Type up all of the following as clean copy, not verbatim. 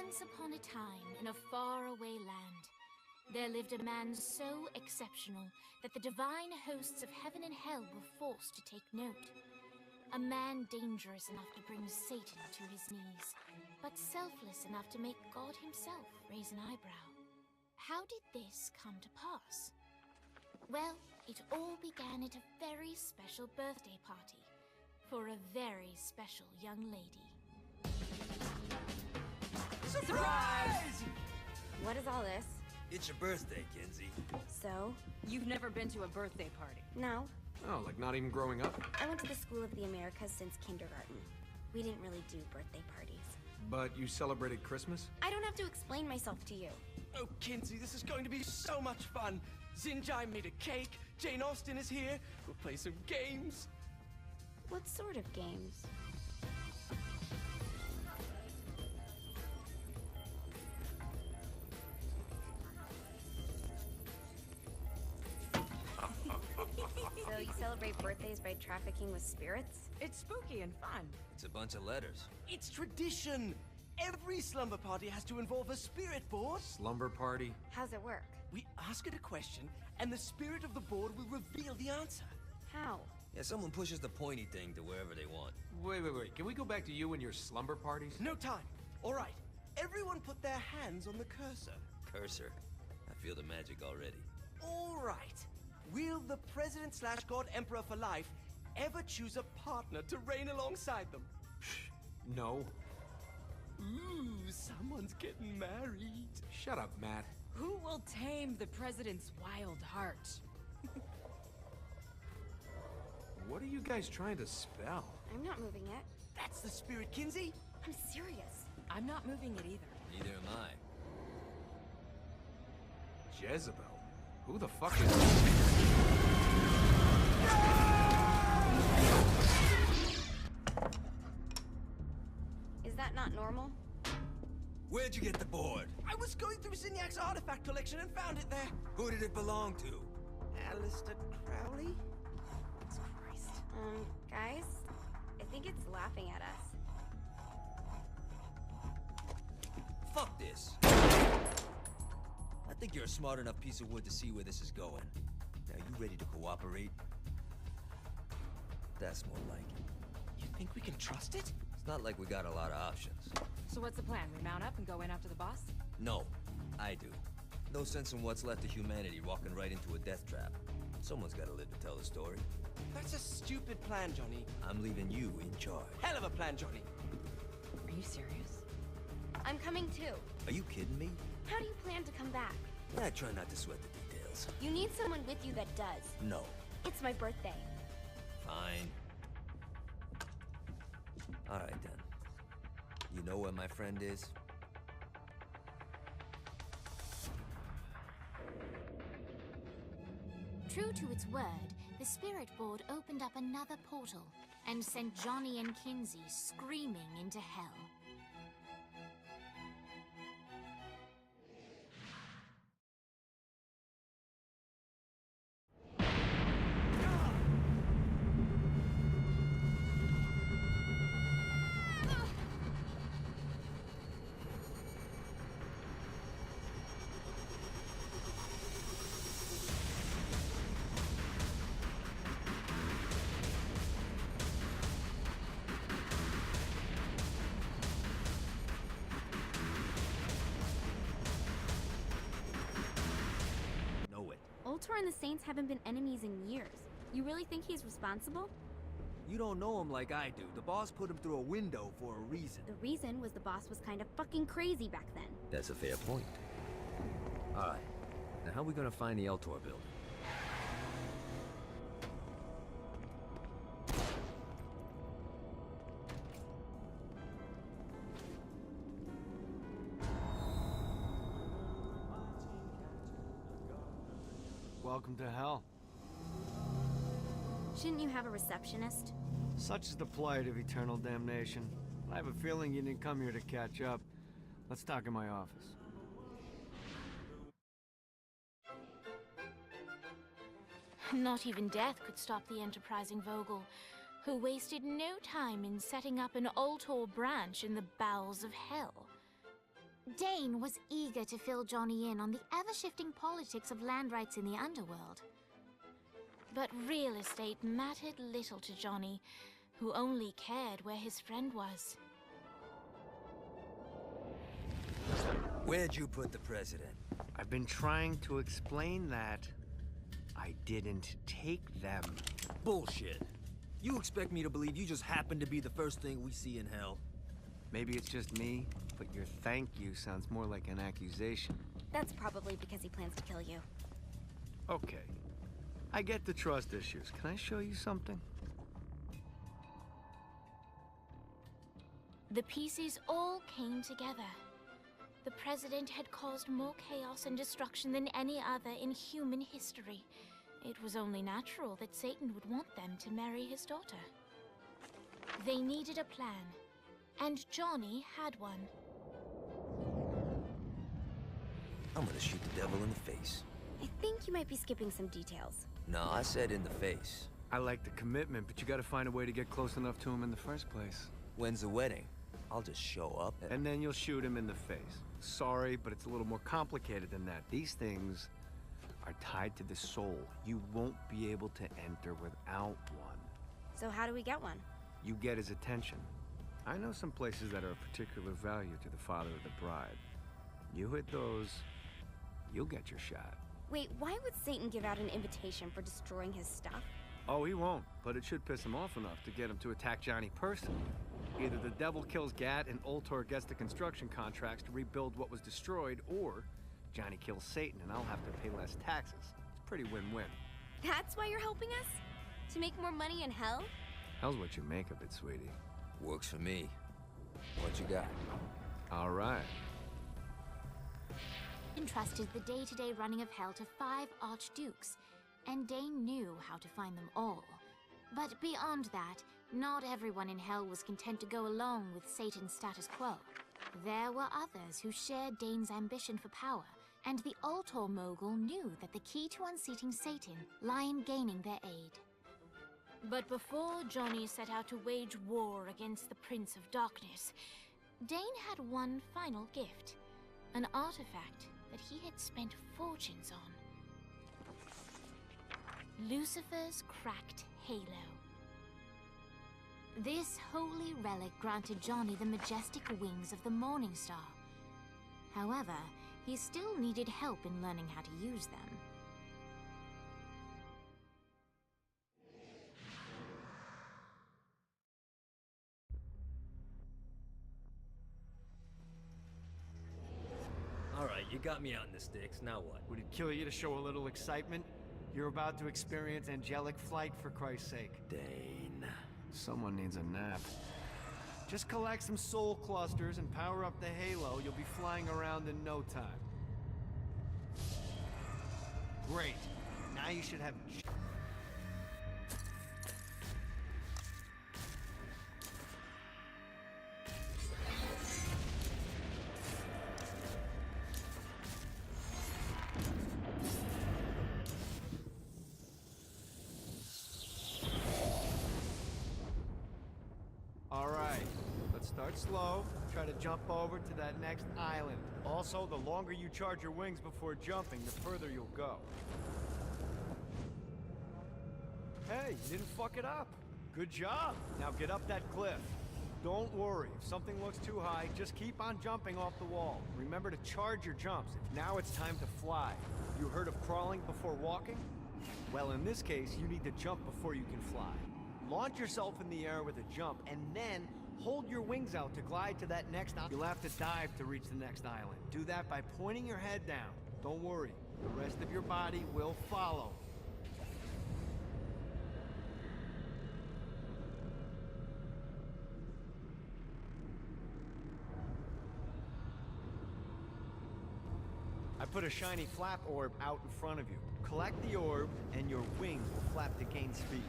Once upon a time, in a faraway land, there lived a man so exceptional that the divine hosts of heaven and hell were forced to take note. A man dangerous enough to bring Satan to his knees, but selfless enough to make God himself raise an eyebrow. How did this come to pass? Well, it all began at a very special birthday party for a very special young lady. Surprise! What is all this? It's your birthday, Kinsey. So? You've never been to a birthday party? No. Oh, like not even growing up? I went to the School of the Americas since kindergarten. We didn't really do birthday parties. But you celebrated Christmas? I don't have to explain myself to you. Oh, Kinsey, this is going to be so much fun. Zinjai made a cake, Jane Austen is here, we'll play some games. What sort of games? So you celebrate birthdays by trafficking with spirits? It's spooky and fun. It's a bunch of letters. It's tradition. Every slumber party has to involve a spirit board. Slumber party? How's it work? We ask it a question, and the spirit of the board will reveal the answer. How? Yeah, someone pushes the pointy thing to wherever they want. Wait. Can we go back to you and your slumber parties? No time. All right. Everyone put their hands on the cursor. Cursor. I feel the magic already. All right. Will the President/God Emperor for life ever choose a partner to reign alongside them? No. Ooh, someone's getting married. Shut up, Matt. Who will tame the president's wild heart? What are you guys trying to spell? I'm not moving it. That's the spirit, Kinsey. I'm serious. I'm not moving it either. Neither am I. Jezebel? Who the fuck is... Is that not normal? Where'd you get the board? I was going through Signac's artifact collection and found it there. Who did it belong to? Aleister Crowley? Christ. Guys? I think it's laughing at us. Fuck this. I think you're a smart enough piece of wood to see where this is going. Now, you ready to cooperate? That's more like it. You think we can trust it? It's not like we got a lot of options. So what's the plan? We mount up and go in after the boss? No, I do. No sense in what's left of humanity walking right into a death trap. Someone's gotta live to tell the story. That's a stupid plan, Johnny. I'm leaving you in charge. Hell of a plan, Johnny. Are you serious? I'm coming too. Are you kidding me? How do you plan to come back? I try not to sweat the details. You need someone with you that does. No. It's my birthday. Fine. Alright then. You know where my friend is? True to its word, the spirit board opened up another portal and sent Johnny and Kinsey screaming into hell. Ultor and the Saints haven't been enemies in years. You really think he's responsible? You don't know him like I do. The boss put him through a window for a reason. The reason was the boss was kind of fucking crazy back then. That's a fair point. Alright. Now how are we gonna find the Eltor building? Welcome to hell. Shouldn't you have a receptionist? Such is the plight of eternal damnation. I have a feeling you didn't come here to catch up. Let's talk in my office. Not even death could stop the enterprising Vogel, who wasted no time in setting up an Ultor branch in the bowels of hell. Dane was eager to fill Johnny in on the ever-shifting politics of land rights in the underworld. But real estate mattered little to Johnny, who only cared where his friend was. Where'd you put the president? I've been trying to explain that. I didn't take them. Bullshit. You expect me to believe you just happened to be the first thing we see in hell? Maybe it's just me, but your thank you sounds more like an accusation. That's probably because he plans to kill you. Okay. I get the trust issues. Can I show you something? The pieces all came together. The president had caused more chaos and destruction than any other in human history. It was only natural that Satan would want them to marry his daughter. They needed a plan, and Johnny had one. I'm gonna shoot the devil in the face. I think you might be skipping some details. No, I said in the face. I like the commitment, but you gotta find a way to get close enough to him in the first place. When's the wedding? I'll just show up And then you'll shoot him in the face. Sorry, but it's a little more complicated than that. These things are tied to the soul. You won't be able to enter without one. So how do we get one? You get his attention. I know some places that are of particular value to the father of the bride. You hit those, you'll get your shot. Wait, why would Satan give out an invitation for destroying his stuff? Oh, he won't, but it should piss him off enough to get him to attack Johnny personally. Either the devil kills Gat and Ultor gets the construction contracts to rebuild what was destroyed, or Johnny kills Satan and I'll have to pay less taxes. It's pretty win-win. That's why you're helping us? To make more money in hell? Hell's what you make of it, sweetie. Works for me. What you got? All right. Entrusted the day-to-day running of hell to 5 archdukes, and Dane knew how to find them all. But beyond that, not everyone in hell was content to go along with Satan's status quo. There were others who shared Dane's ambition for power, and the Ultor mogul knew that the key to unseating Satan lay in gaining their aid. But before Johnny set out to wage war against the Prince of Darkness, Dane had one final gift, an artifact that he had spent fortunes on. Lucifer's cracked halo. This holy relic granted Johnny the majestic wings of the Morning Star. However, he still needed help in learning how to use them. All right, you got me out in the sticks. Now what? Would it kill you to show a little excitement? You're about to experience angelic flight, for Christ's sake. Dane. Someone needs a nap. Just collect some soul clusters and power up the halo. You'll be flying around in no time. Great. Now you should have... Start slow, try to jump over to that next island. Also, the longer you charge your wings before jumping, the further you'll go. Hey, you didn't fuck it up. Good job. Now get up that cliff. Don't worry, if something looks too high, just keep on jumping off the wall. Remember to charge your jumps. Now it's time to fly. You heard of crawling before walking? Well, in this case, you need to jump before you can fly. Launch yourself in the air with a jump, and then hold your wings out to glide to that next island. You'll have to dive to reach the next island. Do that by pointing your head down. Don't worry, the rest of your body will follow. I put a shiny flap orb out in front of you. Collect the orb, and your wings will flap to gain speed.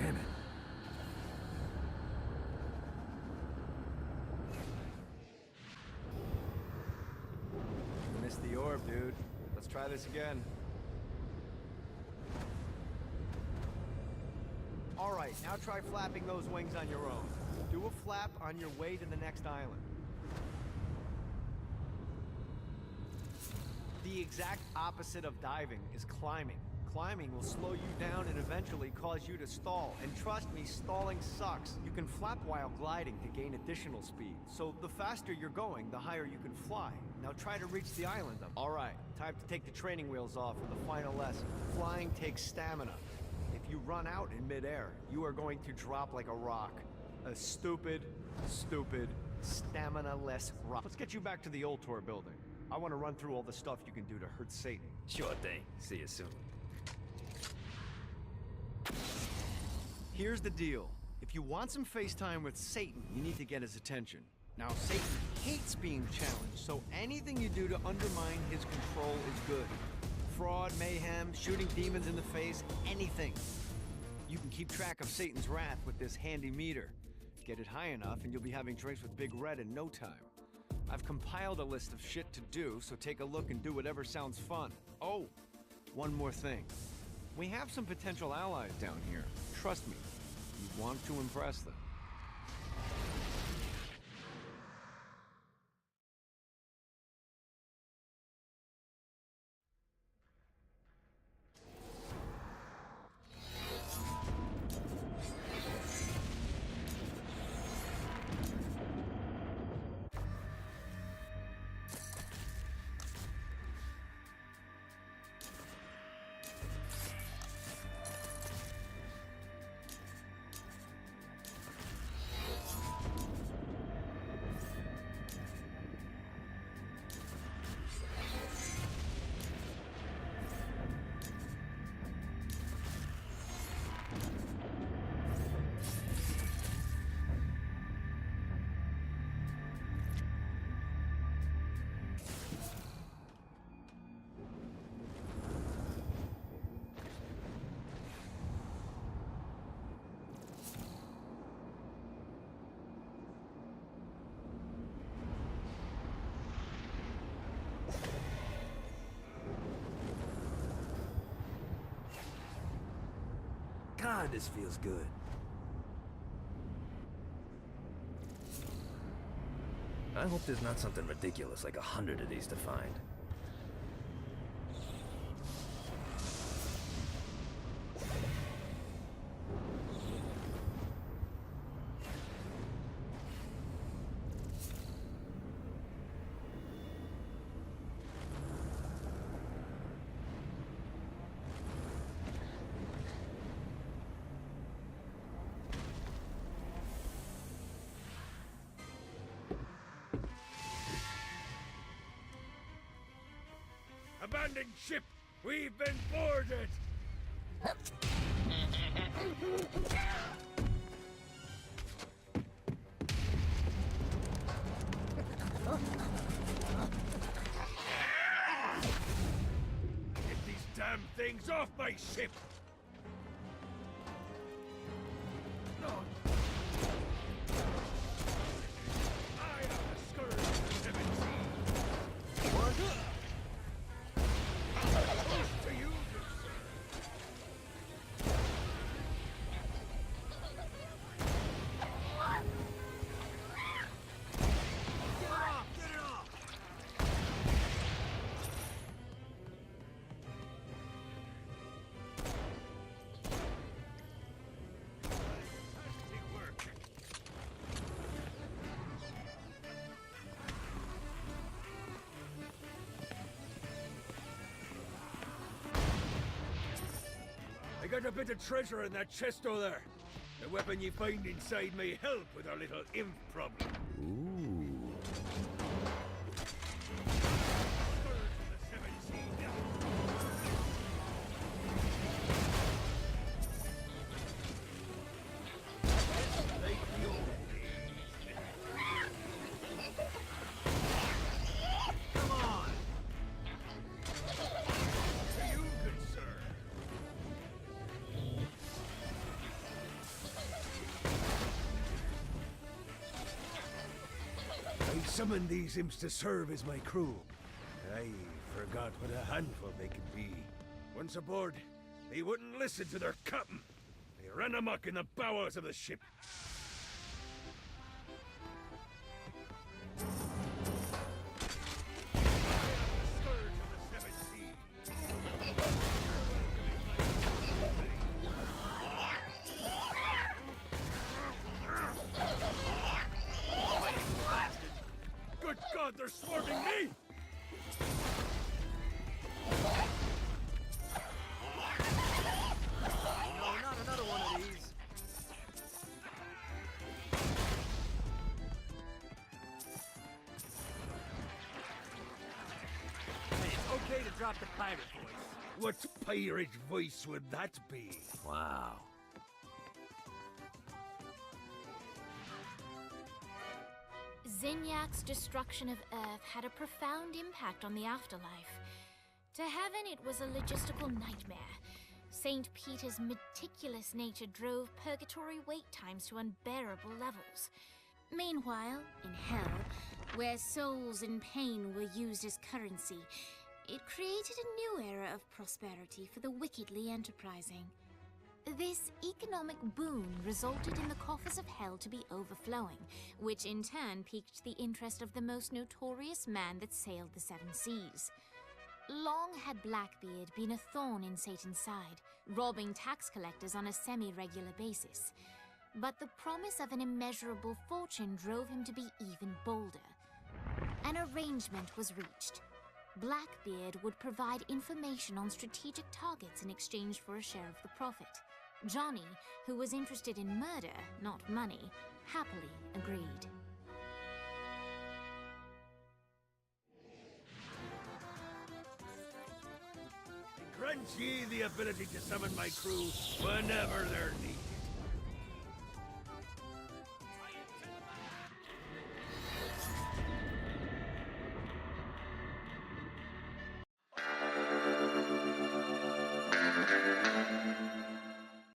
Damn it. You missed the orb, dude. Let's try this again. All right, now try flapping those wings on your own. Do Do a flap on your way to the next island. The exact opposite of diving is climbing. Climbing will slow you down and eventually cause you to stall. And trust me, stalling sucks. You can flap while gliding to gain additional speed. So the faster you're going, the higher you can fly. Now try to reach the island. All right, time to take the training wheels off for the final lesson. Flying takes stamina. If you run out in midair, you are going to drop like a rock. A stupid, stamina-less rock. Let's get you back to the Ultor building. I want to run through all the stuff you can do to hurt Satan. Sure thing. See you soon. Here's the deal. If you want some FaceTime with Satan, you need to get his attention. Now, Satan hates being challenged, so anything you do to undermine his control is good. Fraud, mayhem, shooting demons in the face, anything. You can keep track of Satan's wrath with this handy meter. Get it high enough and you'll be having drinks with Big Red in no time. I've compiled a list of shit to do, so take a look and do whatever sounds fun. Oh, one more thing. We have some potential allies down here. Trust me, you want to impress them. God, this feels good. I hope there's not something ridiculous like 100 of these to find. Abandoned ship! We've been boarded! Get these damn things off my ship! No! I am the scourge of the seven seas! What? To you, good sir. Get it off! Get it off! Fantastic work. I got a bit of treasure in that chest over there. The weapon you find inside may help with our little imp problem. Ooh. Scourge of the seven seas. Like the old days. Come on! To you, good sir. I summoned these imps to serve as my crew. I forgot what a handful they could be. Once aboard, they wouldn't listen to their captain. They ran amok in the bowels of the ship. me? No, not another one of these. Hey, it's okay to drop the pirate voice. What pirate voice would that be? Wow. Zinyak's destruction of Earth had a profound impact on the afterlife. To heaven, it was a logistical nightmare. St. Peter's meticulous nature drove purgatory wait times to unbearable levels. Meanwhile, in hell, where souls in pain were used as currency, it created a new era of prosperity for the wickedly enterprising. This economic boon resulted in the coffers of hell to be overflowing, which in turn piqued the interest of the most notorious man that sailed the seven seas. Long had Blackbeard been a thorn in Satan's side, robbing tax collectors on a semi-regular basis. But the promise of an immeasurable fortune drove him to be even bolder. An arrangement was reached. Blackbeard would provide information on strategic targets in exchange for a share of the profit. Johnny, who was interested in murder, not money, happily agreed. Grant ye the ability to summon my crew whenever they're needed.